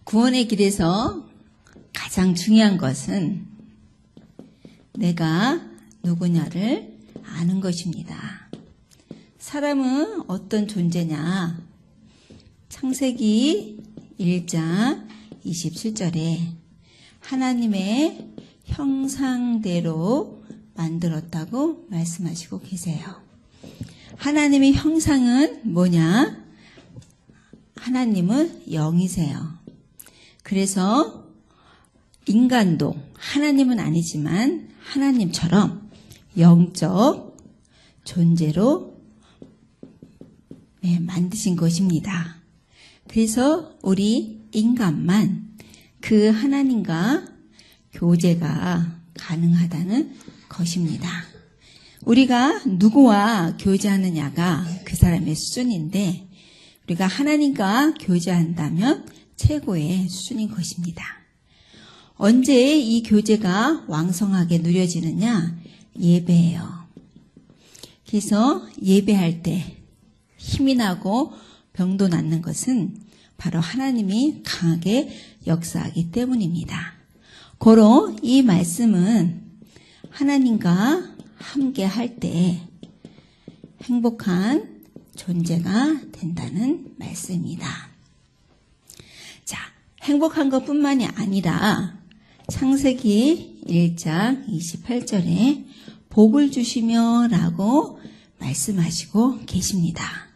구원의 길에서 가장 중요한 것은 내가 누구냐를 아는 것입니다. 사람은 어떤 존재냐? 창세기 1장 27절에 하나님의 형상대로 만들었다고 말씀하시고 계세요. 하나님의 형상은 뭐냐? 하나님은 영이세요. 그래서 인간도 하나님은 아니지만 하나님처럼 영적 존재로 만드신 것입니다. 그래서 우리 인간만 그 하나님과 교제가 가능하다는 것입니다. 우리가 누구와 교제하느냐가 그 사람의 수준인데 우리가 하나님과 교제한다면 최고의 수준인 것입니다. 언제 이 교제가 왕성하게 누려지느냐? 예배예요. 그래서 예배할 때 힘이 나고 병도 낫는 것은 바로 하나님이 강하게 역사하기 때문입니다. 고로 이 말씀은 하나님과 함께 할 때 행복한 존재가 된다는 말씀입니다. 자, 행복한 것뿐만이 아니라 창세기 1장 28절에 복을 주시며 라고 말씀하시고 계십니다.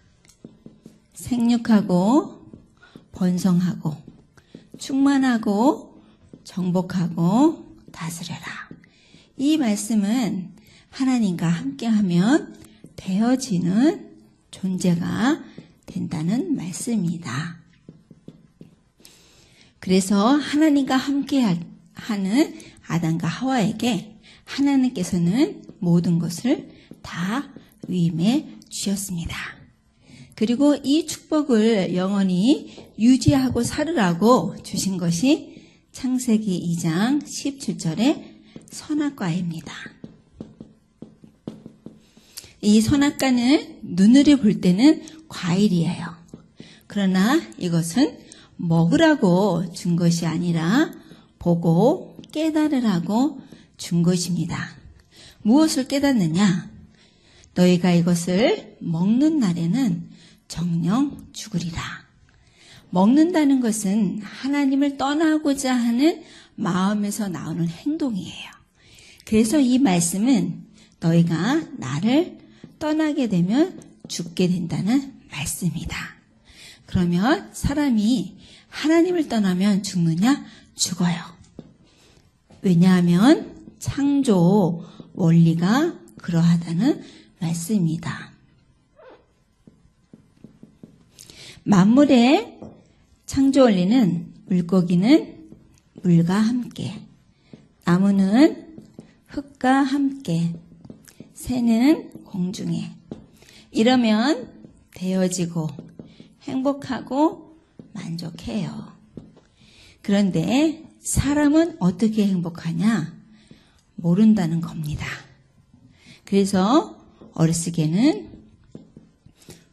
생육하고 번성하고 충만하고 정복하고 다스려라. 이 말씀은 하나님과 함께하면 되어지는 존재가 된다는 말씀입니다. 그래서 하나님과 함께하는 아담과 하와에게 하나님께서는 모든 것을 다 위임해 주셨습니다. 그리고 이 축복을 영원히 유지하고 살으라고 주신 것이 창세기 2장 17절의 선악과입니다. 이 선악과는 눈으로 볼 때는 과일이에요. 그러나 이것은 먹으라고 준 것이 아니라 보고 깨달으라고 준 것입니다. 무엇을 깨닫느냐? 너희가 이것을 먹는 날에는 정녕 죽으리라. 먹는다는 것은 하나님을 떠나고자 하는 마음에서 나오는 행동이에요. 그래서 이 말씀은 너희가 나를 떠나게 되면 죽게 된다는 말씀이다. 그러면 사람이 하나님을 떠나면 죽느냐? 죽어요. 왜냐하면 창조 원리가 그러하다는 말씀입니다. 만물의 창조 원리는 물고기는 물과 함께, 나무는 흙과 함께, 새는 공중에. 이러면 되어지고 행복하고 만족해요. 그런데 사람은 어떻게 행복하냐? 모른다는 겁니다. 그래서 어렸을 때는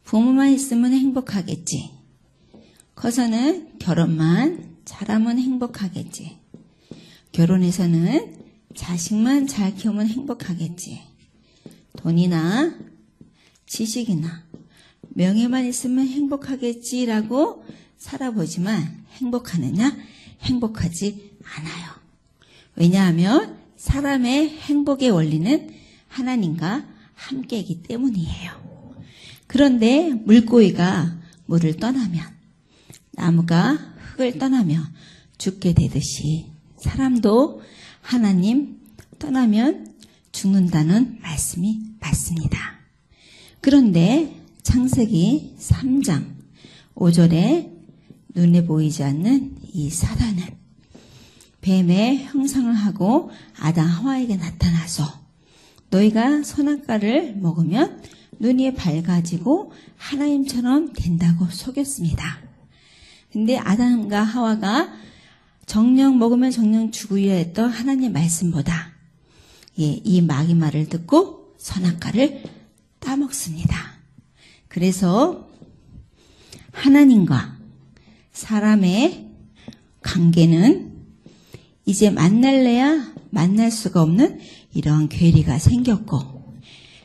부모만 있으면 행복하겠지. 커서는 결혼만 잘하면 행복하겠지. 결혼해서는 자식만 잘 키우면 행복하겠지. 돈이나 지식이나 명예만 있으면 행복하겠지라고 살아보지만 행복하느냐? 행복하지 않아요. 왜냐하면 사람의 행복의 원리는 하나님과 함께이기 때문이에요. 그런데 물고기가 물을 떠나면, 나무가 흙을 떠나며 죽게 되듯이 사람도 하나님 떠나면 죽는다는 말씀이 맞습니다. 그런데 창세기 3장 5절에 눈에 보이지 않는 이 사단은 뱀의 형상을 하고 아담 하와에게 나타나서 너희가 선악과를 먹으면 눈이 밝아지고 하나님처럼 된다고 속였습니다. 근데 아담과 하와가 정녕 먹으면 정녕 죽으려 했던 하나님의 말씀보다 이 마귀 말을 듣고 선악과를 따먹습니다. 그래서 하나님과 사람의 관계는 이제 만날래야 만날 수가 없는 이러한 괴리가 생겼고,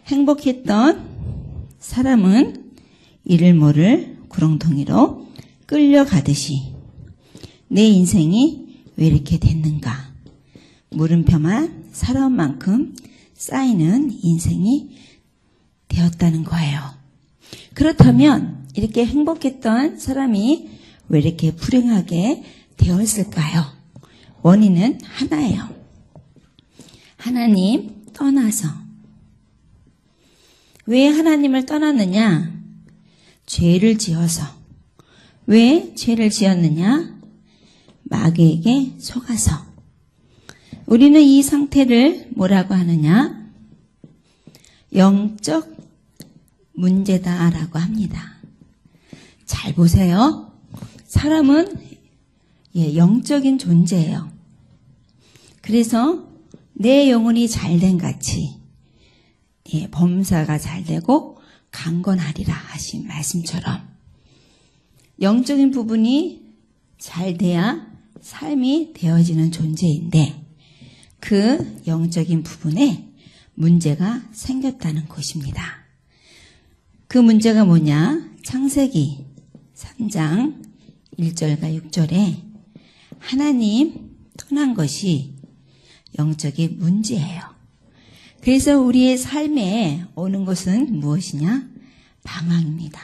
행복했던 사람은 이를 모를 구렁텅이로 끌려가듯이 내 인생이 왜 이렇게 됐는가, 물음표만 살아온 만큼 쌓이는 인생이 되었다는 거예요. 그렇다면 이렇게 행복했던 사람이 왜 이렇게 불행하게 되었을까요? 원인은 하나예요. 하나님 떠나서. 왜 하나님을 떠났느냐? 죄를 지어서. 왜 죄를 지었느냐? 마귀에게 속아서. 우리는 이 상태를 뭐라고 하느냐? 영적 문제다라고 합니다. 잘 보세요. 사람은 영적인 존재예요. 그래서 내 영혼이 잘된 같이 범사가 잘되고 강건하리라 하신 말씀처럼 영적인 부분이 잘 돼야 삶이 되어지는 존재인데, 그 영적인 부분에 문제가 생겼다는 것입니다. 그 문제가 뭐냐? 창세기 3장 1절과 6절에 하나님 떠난 것이 영적인 문제예요. 그래서 우리의 삶에 오는 것은 무엇이냐? 방황입니다.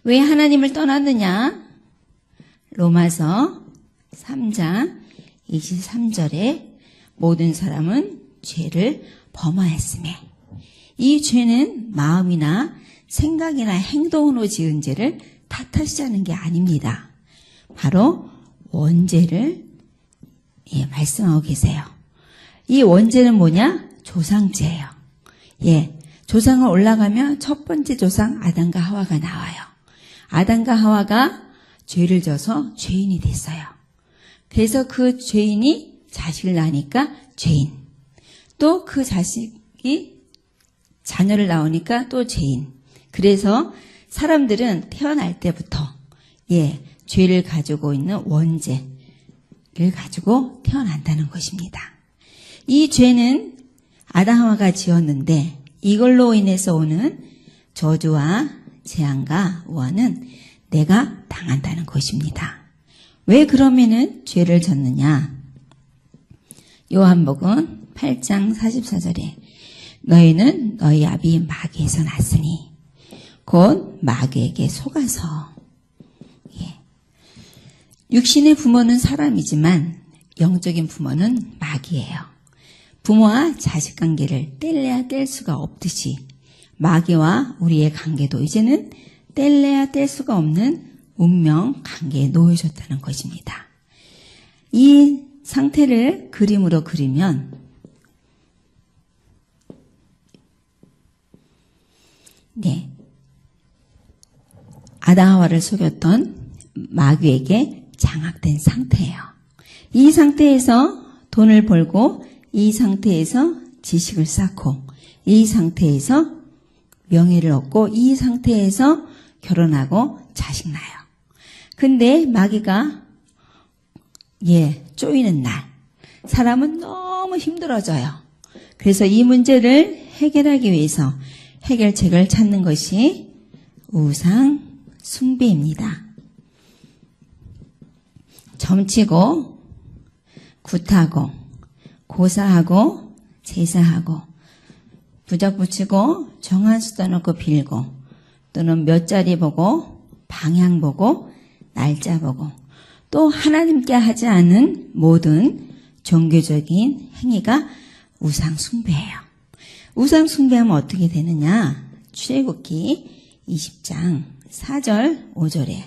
왜 하나님을 떠났느냐? 로마서 3장 23절에 모든 사람은 죄를 범하였으며, 이 죄는 마음이나 생각이나 행동으로 지은 죄를 탓하시자는 게 아닙니다. 바로 원죄를 말씀하고 계세요. 이 원죄는 뭐냐? 조상죄예요. 조상을 올라가면 첫 번째 조상 아담과 하와가 나와요. 아담과 하와가 죄를 져서 죄인이 됐어요. 그래서 그 죄인이 자식을 낳으니까 죄인. 또 그 자식이 자녀를 낳으니까 또 죄인. 그래서 사람들은 태어날 때부터 죄를 가지고 있는 원죄를 가지고 태어난다는 것입니다. 이 죄는 아담 하와가 지었는데 이걸로 인해서 오는 저주와 재앙과 우환은 내가 당한다는 것입니다. 왜 그러면은 죄를 졌느냐? 요한복음 8장 44절에 너희는 너희 아비 마귀에서 났으니 곧 마귀에게 속아서. 육신의 부모는 사람이지만 영적인 부모는 마귀예요. 부모와 자식 관계를 뗄래야 뗄 수가 없듯이 마귀와 우리의 관계도 이제는 뗄래야 뗄 수가 없는 운명 관계에 놓여졌다는 것입니다. 이 상태를 그림으로 그리면 아담 하와를 속였던 마귀에게 장악된 상태예요. 이 상태에서 돈을 벌고, 이 상태에서 지식을 쌓고, 이 상태에서 명예를 얻고, 이 상태에서 결혼하고 자식 낳아요. 근데 마귀가 쪼이는 날 사람은 너무 힘들어져요. 그래서 이 문제를 해결하기 위해서 해결책을 찾는 것이 우상 숭배입니다. 점치고 굿하고 고사하고 제사하고 부적 붙이고 정한수 떠놓고 빌고, 또는 몇 자리 보고 방향 보고 날짜 보고, 또 하나님께 하지 않은 모든 종교적인 행위가 우상 숭배예요. 우상 숭배하면 어떻게 되느냐? 출애굽기 20장 4절 5절에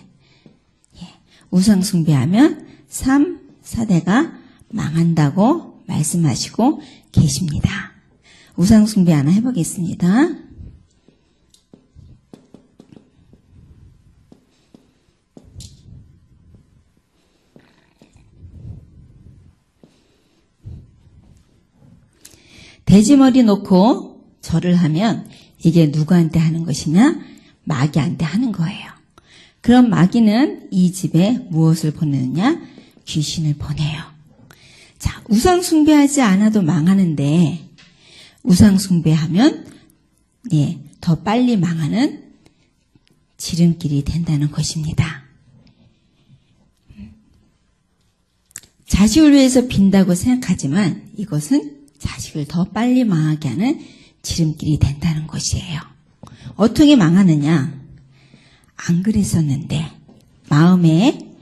우상 숭배하면 3세대가 망한다고 말씀하시고 계십니다. 우상 숭배 하나 해보겠습니다. 돼지머리 놓고 절을 하면 이게 누구한테 하는 것이냐? 마귀한테 하는 거예요. 그럼 마귀는 이 집에 무엇을 보내느냐? 귀신을 보내요. 자, 우상 숭배하지 않아도 망하는데 우상 숭배하면 더 빨리 망하는 지름길이 된다는 것입니다. 자식을 위해서 빈다고 생각하지만 이것은 자식을 더 빨리 망하게 하는 지름길이 된다는 것이에요. 어떻게 망하느냐? 안 그랬었는데 마음에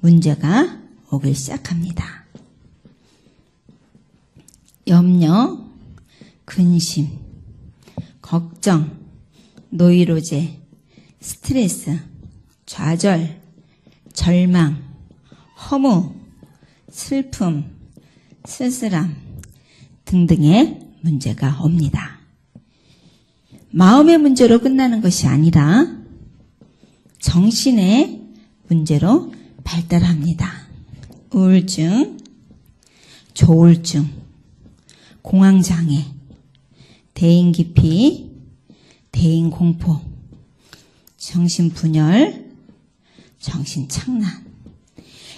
문제가 오기 시작합니다. 염려, 근심, 걱정, 노이로제, 스트레스, 좌절, 절망, 허무, 슬픔, 쓸쓸함 등등의 문제가 옵니다. 마음의 문제로 끝나는 것이 아니라 정신의 문제로 발달합니다. 우울증, 조울증, 공황장애, 대인기피, 대인공포, 정신분열, 정신착란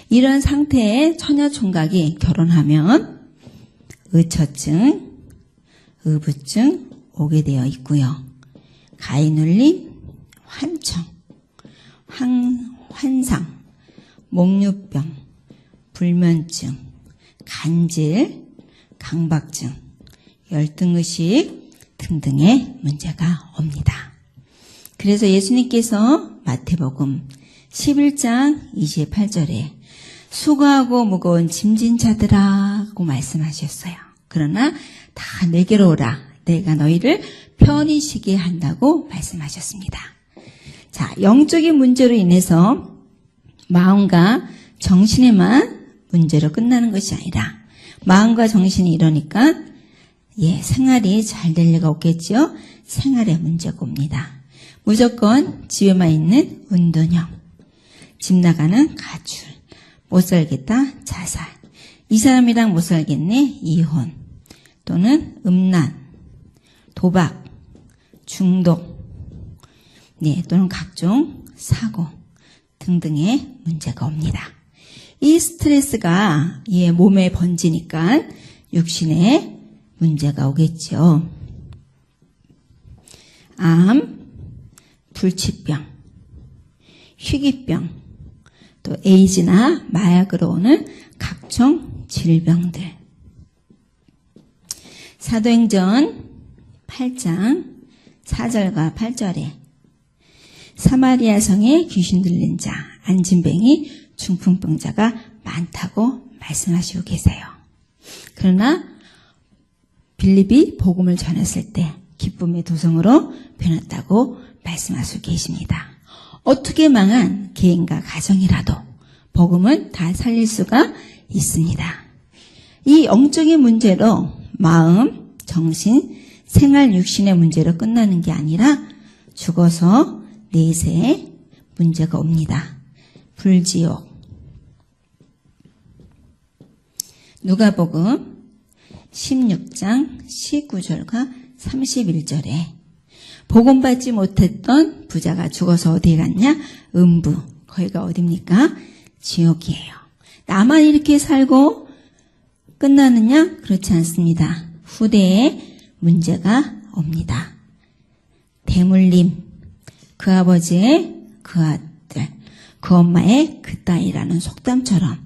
이런 상태의 처녀총각이 결혼하면 의처증, 의부증 오게 되어 있고요. 가해눌림, 환청, 환상, 목류병, 불면증, 간질, 강박증, 열등의식 등등의 문제가 옵니다. 그래서 예수님께서 마태복음 11장 28절에 수고하고 무거운 짐진 자들아고 말씀하셨어요. 그러나 다 내게로 오라. 내가 너희를 편히 쉬게 한다고 말씀하셨습니다. 자, 영적인 문제로 인해서 마음과 정신에만 문제로 끝나는 것이 아니라 마음과 정신이 이러니까 생활이 잘 될 리가 없겠죠. 생활에 문제가 옵니다. 무조건 집에만 있는 은둔형, 집 나가는 가출, 못 살겠다 자살, 이 사람이랑 못 살겠네 이혼, 또는 음란, 도박, 중독, 또는 각종 사고 등등의 문제가 옵니다. 이 스트레스가 몸에 번지니까 육신에 문제가 오겠죠. 암, 불치병, 희귀병, 또 에이즈나 마약으로 오는 각종 질병들. 사도행전 8장 4절과 8절에 사마리아 성에 귀신 들린 자, 안진뱅이, 중풍병자가 많다고 말씀하시고 계세요. 그러나 빌립이 복음을 전했을 때 기쁨의 도성으로 변했다고 말씀하시고 계십니다. 어떻게 망한 개인과 가정이라도 복음은 다 살릴 수가 있습니다. 이 영적인 문제로 마음, 정신, 생활, 육신의 문제로 끝나는 게 아니라 죽어서 내세에 문제가 옵니다. 불지옥. 누가복음 16장 19절과 31절에 복음받지 못했던 부자가 죽어서 어디에 갔냐? 음부. 거기가 어딥니까? 지옥이에요. 나만 이렇게 살고 끝나느냐? 그렇지 않습니다. 후대에 문제가 옵니다. 대물림, 그 아버지의 그 아들, 그 엄마의 그 딸이라는 속담처럼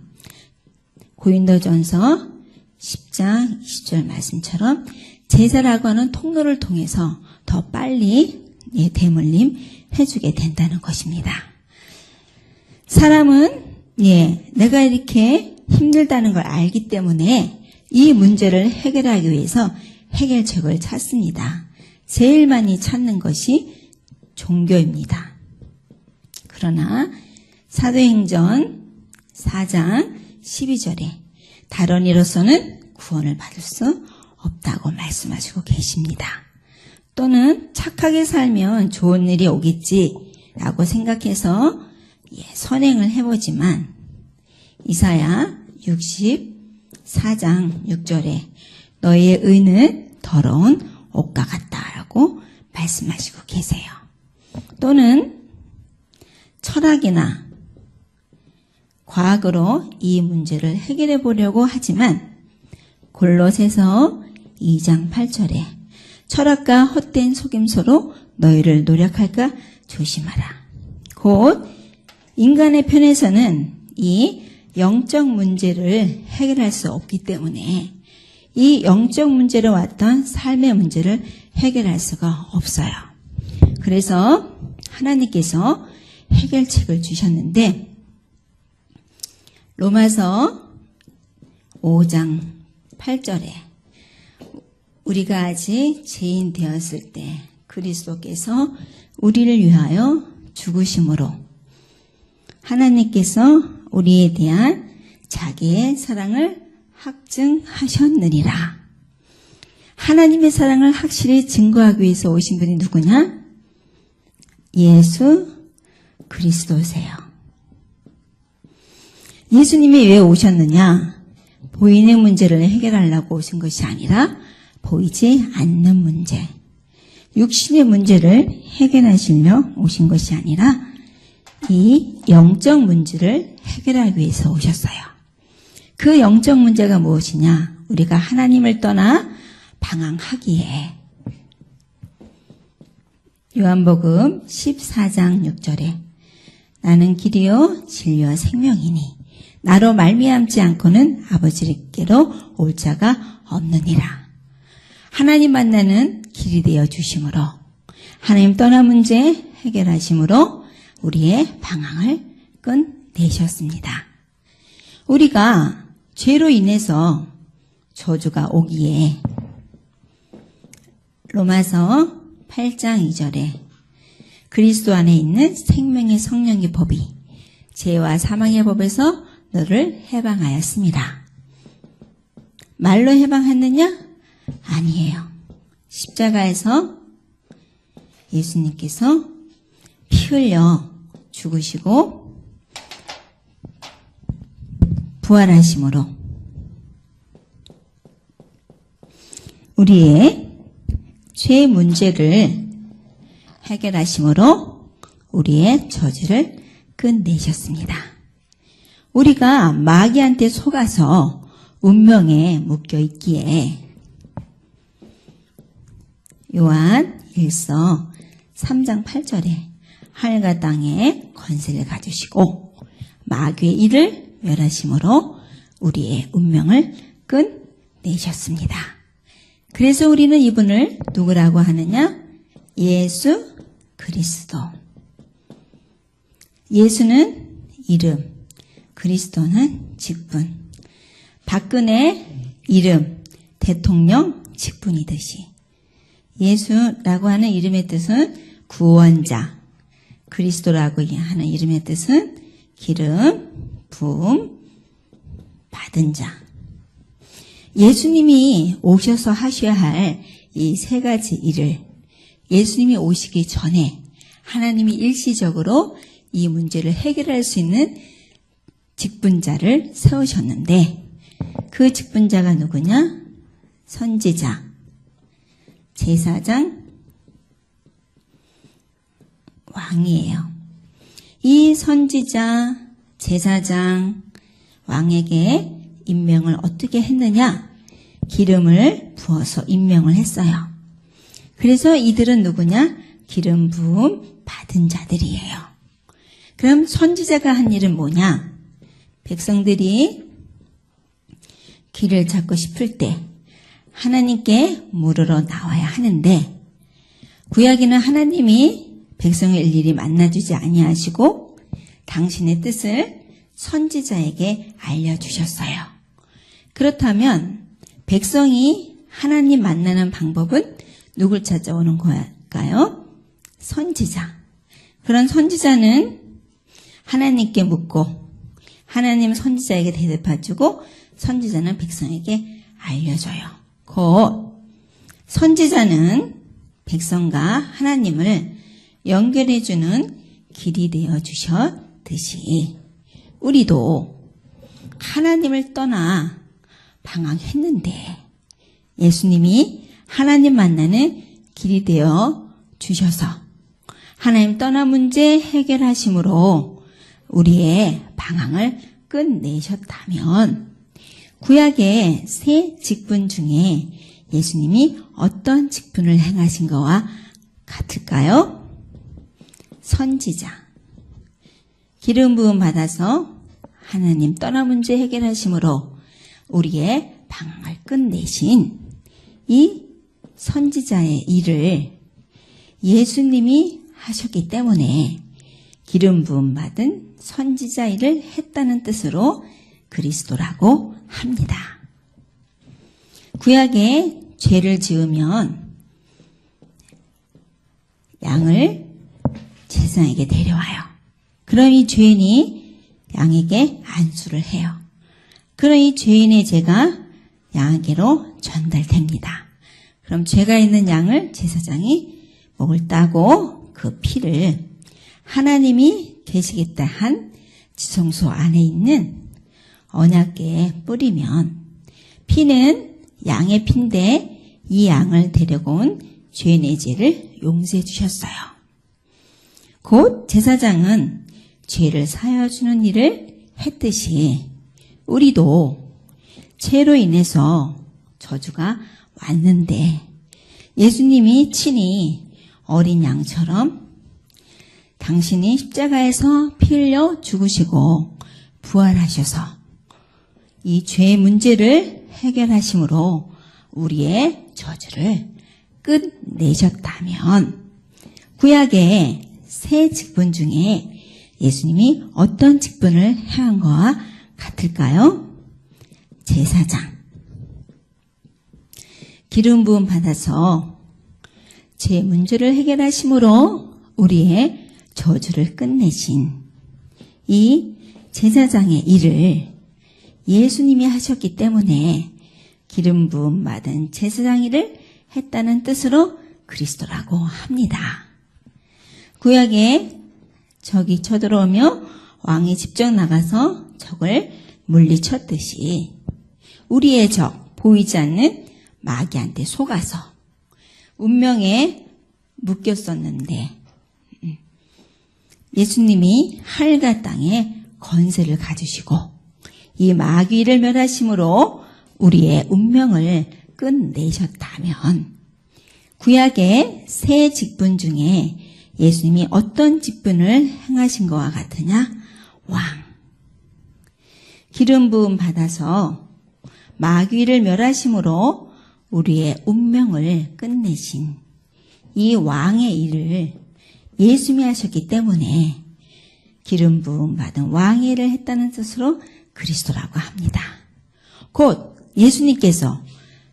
고린도전서 10장 20절 말씀처럼 제사라고 하는 통로를 통해서 더 빨리 대물림 해주게 된다는 것입니다. 사람은 내가 이렇게 힘들다는 걸 알기 때문에 이 문제를 해결하기 위해서 해결책을 찾습니다. 제일 많이 찾는 것이 종교입니다. 그러나 사도행전 4장 12절에 다른 이로서는 구원을 받을 수 없다고 말씀하시고 계십니다. 또는 착하게 살면 좋은 일이 오겠지라고 생각해서 선행을 해보지만 이사야 64장 6절에 너희의 의는 더러운 옷과 같다라고 말씀하시고 계세요. 또는 철학이나 과학으로 이 문제를 해결해 보려고 하지만 골로새서 2장 8절에 철학과 헛된 속임수로 너희를 노력할까 조심하라. 곧 인간의 편에서는 이 영적 문제를 해결할 수 없기 때문에 이 영적 문제로 왔던 삶의 문제를 해결할 수가 없어요. 그래서 하나님께서 해결책을 주셨는데 로마서 5장 8절에 우리가 아직 죄인 되었을 때 그리스도께서 우리를 위하여 죽으심으로 하나님께서 우리에 대한 자기의 사랑을 확증하셨느니라. 하나님의 사랑을 확실히 증거하기 위해서 오신 분이 누구냐? 예수 그리스도세요. 예수님이 왜 오셨느냐? 보이는 문제를 해결하려고 오신 것이 아니라 보이지 않는 문제, 육신의 문제를 해결하시려 오신 것이 아니라 이 영적 문제를 해결하기 위해서 오셨어요. 그 영적 문제가 무엇이냐? 우리가 하나님을 떠나 방황하기에 요한복음 14장 6절에 나는 길이요 진리와 생명이니 나로 말미암지 않고는 아버지께로 올 자가 없느니라. 하나님 만나는 길이 되어 주심으로 하나님 떠나 문제 해결하심으로 우리의 방황을 끝내셨습니다. 우리가 죄로 인해서 저주가 오기에 로마서 8장 2절에 그리스도 안에 있는 생명의 성령의 법이 죄와 사망의 법에서 너를 해방하였습니다. 말로 해방했느냐? 아니에요. 십자가에서 예수님께서 피 흘려 죽으시고 부활하심으로 우리의 죄 문제를 해결하심으로 우리의 저주를 끝내셨습니다. 우리가 마귀한테 속아서 운명에 묶여 있기에 요한 1서 3장 8절에 하늘과 땅에 권세를 가지시고 마귀의 일을 멸하심으로 우리의 운명을 끝내셨습니다. 그래서 우리는 이분을 누구라고 하느냐? 예수 그리스도. 예수는 이름, 그리스도는 직분. 박근혜 이름, 대통령 직분이듯이 예수라고 하는 이름의 뜻은 구원자, 그리스도라고 하는 이름의 뜻은 기름, 부음, 받은 자. 예수님이 오셔서 하셔야 할 이 세 가지 일을 예수님이 오시기 전에 하나님이 일시적으로 이 문제를 해결할 수 있는 직분자를 세우셨는데 그 직분자가 누구냐? 선지자, 제사장, 왕이에요. 이 선지자, 제사장, 왕에게 임명을 어떻게 했느냐? 기름을 부어서 임명을 했어요. 그래서 이들은 누구냐? 기름 부음 받은 자들이에요. 그럼 선지자가 한 일은 뭐냐? 백성들이 길을 찾고 싶을 때 하나님께 물으러 나와야 하는데 구약에는 하나님이 백성을 일일이 만나주지 아니하시고 당신의 뜻을 선지자에게 알려주셨어요. 그렇다면 백성이 하나님 만나는 방법은 누굴 찾아오는 걸까요? 선지자. 그런 선지자는 하나님께 묻고 하나님 선지자에게 대답해주고 선지자는 백성에게 알려줘요. 곧 선지자는 백성과 하나님을 연결해주는 길이 되어주셨듯이 우리도 하나님을 떠나 방황했는데 예수님이 하나님 만나는 길이 되어 주셔서 하나님 떠난 문제 해결하심으로 우리의 방황을 끝내셨다면 구약의 세 직분 중에 예수님이 어떤 직분을 행하신 것과 같을까요? 선지자. 기름 부음 받아서 하나님 떠난 문제 해결하심으로 우리의 방황을 끝내신 이 선지자의 일을 예수님이 하셨기 때문에 기름 부음 받은 선지자 일을 했다는 뜻으로 그리스도라고 합니다. 구약에 죄를 지으면 양을 제사장에게 데려와요. 그럼 이 죄인이 양에게 안수를 해요. 그럼 이 죄인의 죄가 양에게로 전달됩니다. 그럼 죄가 있는 양을 제사장이 목을 따고 그 피를 하나님이 계시겠다 한 지성소 안에 있는 언약궤에 뿌리면 피는 양의 피인데 이 양을 데려온 죄인의 죄를 용서해 주셨어요. 곧 제사장은 죄를 사하여 주는 일을 했듯이 우리도 죄로 인해서 저주가 왔는데 예수님이 친히 어린 양처럼 당신이 십자가에서 피 흘려 죽으시고 부활하셔서 이 죄의 문제를 해결하심으로 우리의 저주를 끝내셨다면 구약의 세 직분 중에 예수님이 어떤 직분을 행한 것과 같을까요? 제사장. 기름 부음 받아서 죄 문제를 해결하심으로 우리의 저주를 끝내신 이 제사장의 일을 예수님이 하셨기 때문에 기름 부음 받은 제사장 일을 했다는 뜻으로 그리스도라고 합니다. 구약에 적이 쳐들어오며 왕이 직접 나가서 적을 물리쳤듯이 우리의 적, 보이지 않는 마귀한테 속아서 운명에 묶였었는데 예수님이 하늘과 땅에 권세를 가지시고 이 마귀를 멸하심으로 우리의 운명을 끝내셨다면 구약의 세 직분 중에 예수님이 어떤 직분을 행하신 것과 같으냐? 왕. 기름 부음 받아서 마귀를 멸하심으로 우리의 운명을 끝내신 이 왕의 일을 예수님이 하셨기 때문에 기름 부음 받은 왕의 일을 했다는 뜻으로 그리스도라고 합니다. 곧 예수님께서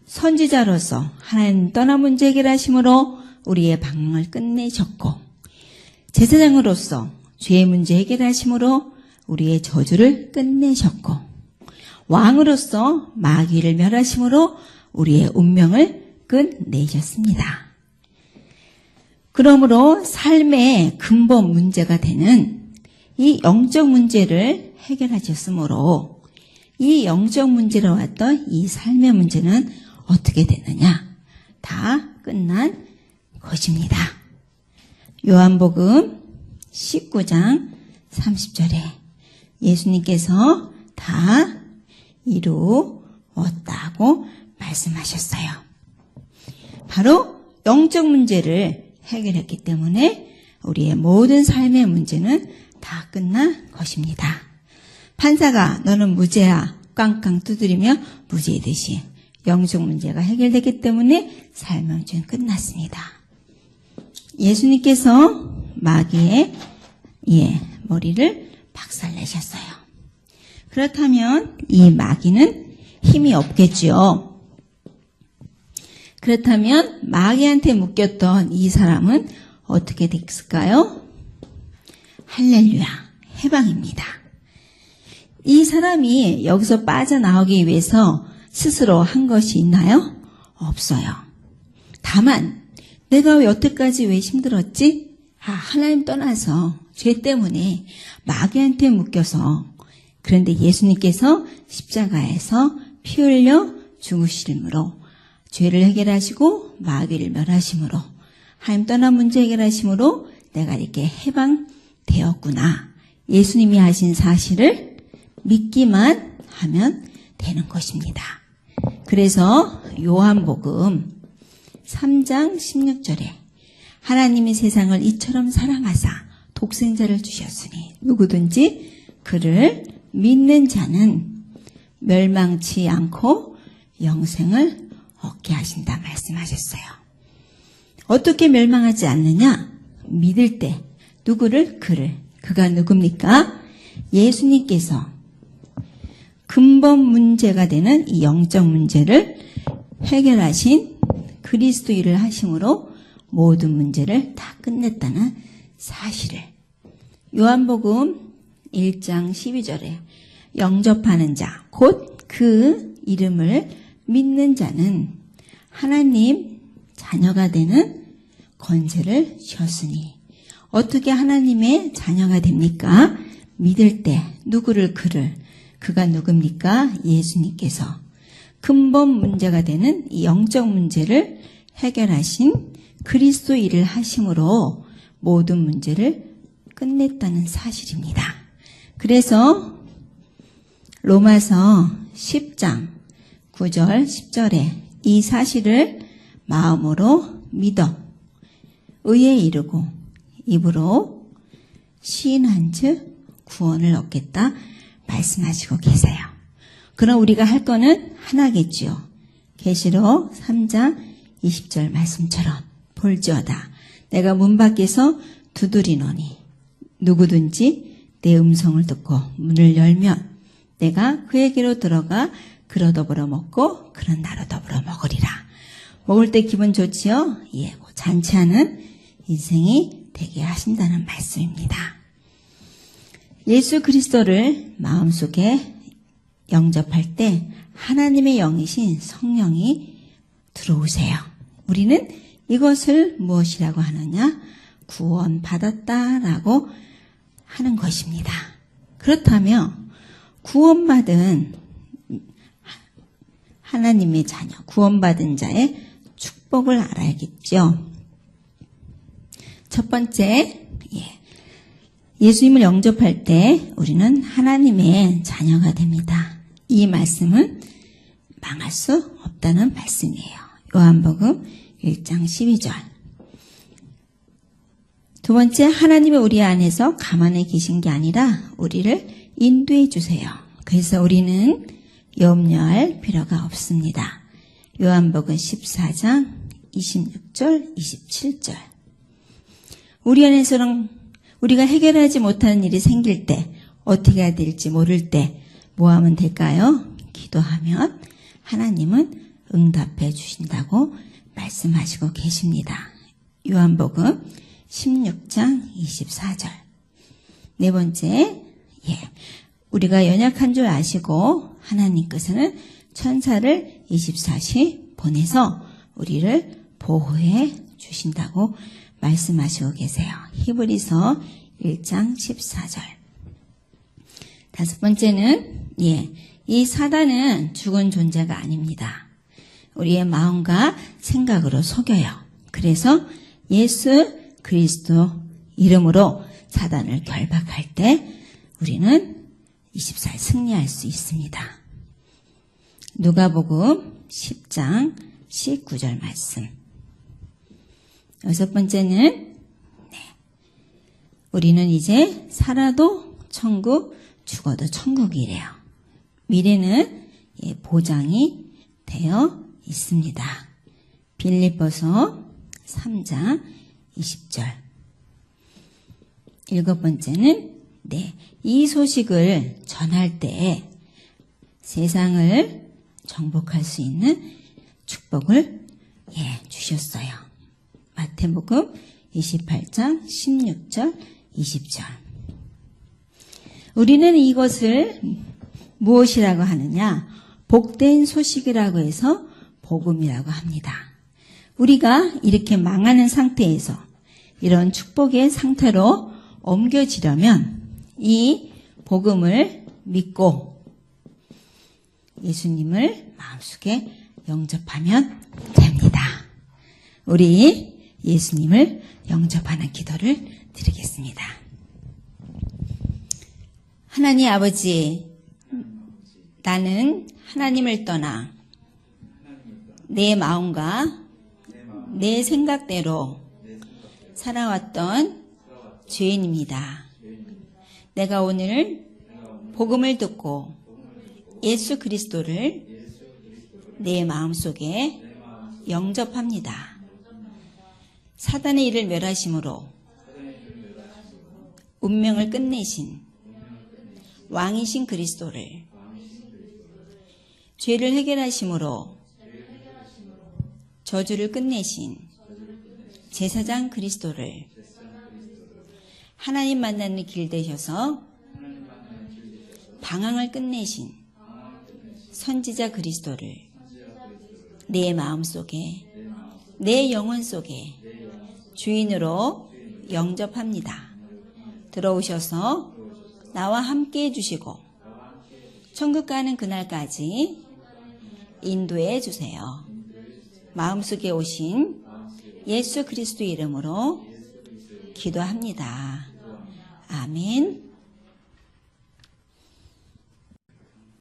선지자로서 하나님 떠난 문제 해결하심으로 우리의 방황을 끝내셨고 제사장으로서 죄의 문제 해결하심으로 우리의 저주를 끝내셨고 왕으로서 마귀를 멸하심으로 우리의 운명을 끝내셨습니다. 그러므로 삶의 근본 문제가 되는 이 영적 문제를 해결하셨으므로 이 영적 문제로 왔던 이 삶의 문제는 어떻게 되느냐? 다 끝난 것입니다. 요한복음 19장 30절에 예수님께서 다 이루었다고 말씀하셨어요. 바로 영적 문제를 해결했기 때문에 우리의 모든 삶의 문제는 다 끝난 것입니다. 판사가 너는 무죄야 꽝꽝 두드리며 무죄이듯이 영적 문제가 해결됐기 때문에 삶의 문제는 끝났습니다. 예수님께서 마귀의 머리를 박살내셨어요. 그렇다면 이 마귀는 힘이 없겠지요. 그렇다면 마귀한테 묶였던 이 사람은 어떻게 됐을까요? 할렐루야, 해방입니다. 이 사람이 여기서 빠져나오기 위해서 스스로 한 것이 있나요? 없어요. 다만 내가 여태까지 왜 힘들었지? 하나님 떠나서 죄 때문에 마귀한테 묶여서 그런데 예수님께서 십자가에서 피 흘려 죽으심으로 죄를 해결하시고 마귀를 멸하심으로 하나님 떠난 문제 해결하심으로 내가 이렇게 해방되었구나. 예수님이 하신 사실을 믿기만 하면 되는 것입니다. 그래서 요한복음 3장 16절에 하나님이 세상을 이처럼 사랑하사 독생자를 주셨으니 누구든지 그를 믿는 자는 멸망치 않고 영생을 얻게 하신다 말씀하셨어요. 어떻게 멸망하지 않느냐? 믿을 때 누구를? 그를. 그가 누굽니까? 예수님께서 근본 문제가 되는 이 영적 문제를 해결하신 그리스도 일을 하심으로 모든 문제를 다 끝냈다는 사실을 요한복음 1장 12절에 영접하는 자, 곧 그 이름을 믿는 자는 하나님 자녀가 되는 권세를 주셨으니 어떻게 하나님의 자녀가 됩니까? 믿을 때 누구를? 그를. 그가 누굽니까? 예수님께서 근본 문제가 되는 이 영적 문제를 해결하신 그리스도 일을 하심으로 모든 문제를 끝냈다는 사실입니다. 그래서 로마서 10장 9절 10절에 이 사실을 마음으로 믿어 의에 이르고 입으로 시인한 즉 구원을 얻겠다 말씀하시고 계세요. 그럼 우리가 할 거는 하나겠지요. 계시록 3장 20절 말씀처럼 볼지어다 내가 문 밖에서 두드리노니 누구든지 내 음성을 듣고 문을 열면 내가 그에게로 들어가 그로 더불어 먹고 그런 나로 더불어 먹으리라. 먹을 때 기분 좋지요? 예, 잔치하는 인생이 되게 하신다는 말씀입니다. 예수 그리스도를 마음속에 영접할 때 하나님의 영이신 성령이 들어오세요. 우리는 이것을 무엇이라고 하느냐? 구원받았다라고 하는 것입니다. 그렇다면 구원받은 하나님의 자녀, 구원받은 자의 축복을 알아야겠죠. 첫 번째, 예수님을 영접할 때 우리는 하나님의 자녀가 됩니다. 이 말씀은 망할 수 없다는 말씀이에요. 요한복음 1장 12절. 두 번째, 하나님이 우리 안에서 가만히 계신 게 아니라 우리를 인도해 주세요. 그래서 우리는 염려할 필요가 없습니다. 요한복음 14장 26절, 27절. 우리 안에서는 우리가 해결하지 못하는 일이 생길 때, 어떻게 해야 될지 모를 때 뭐 하면 될까요? 기도하면 하나님은 응답해 주신다고 말씀하시고 계십니다. 요한복음 16장 24절. 네 번째, 우리가 연약한 줄 아시고 하나님께서는 천사를 24시 보내서 우리를 보호해 주신다고 말씀하시고 계세요. 히브리서 1장 14절. 다섯 번째는 이 사단은 죽은 존재가 아닙니다. 우리의 마음과 생각으로 속여요. 그래서 예수 그리스도 이름으로 사단을 결박할 때 우리는 24일 승리할 수 있습니다. 누가복음 10장 19절 말씀. 여섯 번째는 우리는 이제 살아도 천국, 죽어도 천국이래요. 미래는 보장이 되어 있습니다. 빌립보서 3장 20절. 일곱 번째는 이 소식을 전할 때 세상을 정복할 수 있는 축복을 주셨어요. 마태복음 28장 16절 20절. 우리는 이것을 무엇이라고 하느냐? 복된 소식이라고 해서 복음이라고 합니다. 우리가 이렇게 망하는 상태에서 이런 축복의 상태로 옮겨지려면 이 복음을 믿고 예수님을 마음속에 영접하면 됩니다. 우리 예수님을 영접하는 기도를 드리겠습니다. 하나님 아버지, 나는 하나님을 떠나 내 마음과 내 생각대로 살아왔던 죄인입니다. 내가 오늘 복음을 듣고 예수 그리스도를 내 마음속에 영접합니다. 사단의 일을 멸하심으로 운명을 끝내신 왕이신 그리스도를, 죄를 해결하심으로 저주를 끝내신 제사장 그리스도를, 하나님 만나는 길 되셔서 방황을 끝내신 선지자 그리스도를 내 마음속에, 내 영혼 속에 주인으로 영접합니다. 들어오셔서 나와 함께 해주시고 천국 가는 그날까지 인도해 주세요. 마음속에 오신 예수 그리스도 이름으로 기도합니다.